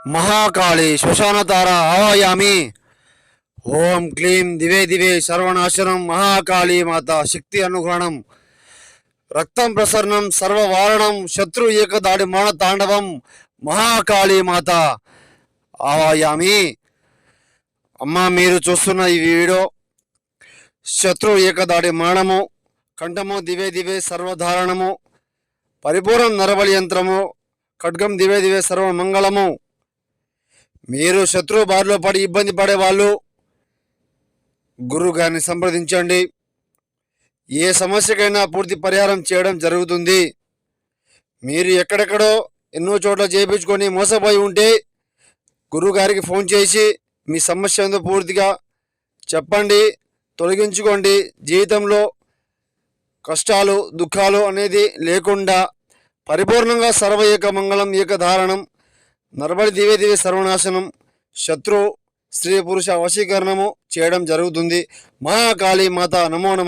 महाकाली श्मशानतारा आवायामी। ओम क्लीं दिवे दिवे सर्वनाशनम महाकाली माता शक्ति अनुग्रहणम रक्तं प्रसरणं सर्ववारणं शत्रु एकदाడి माण तांडवं महाकाली माता आवायामी। అమ్మా మీరు చూస్తున్న ఈ వీడియో శత్రు ఏకదాడి మరణము కంఠము దివే దివే సర్వధారణము పరిపూర్ణ నరబలి యంత్రము ఖడ్గం దివే దివే సర్వ మంగళము। మీరు శత్రు బారిలో పడి ఇబ్బంది పడే వాళ్ళు గురువు గారిని సంప్రదించండి। ఏ సమస్యకైనా పూర్తి పరిహారం చేయడం జరుగుతుంది। మీరు ఎక్కడెక్కడో ఎన్నో చోట్ల చేయించుకొని మోసపోయి ఉంటే గురువు గారికి ఫోన్ చేసి మీ సమస్య ఏందో పూర్తిగా చెప్పండి, తొలగించుకోండి। జీవితంలో కష్టాలు దుఃఖాలు అనేది లేకుండా పరిపూర్ణంగా సర్వ ఏక మంగళం ఏకధారణం నరబలి దివే దివే సర్వనాశనం శత్రు స్త్రీ పురుష వశీకరణము చేయడం జరుగుతుంది। మహాకాళీ మాత నమో నమః।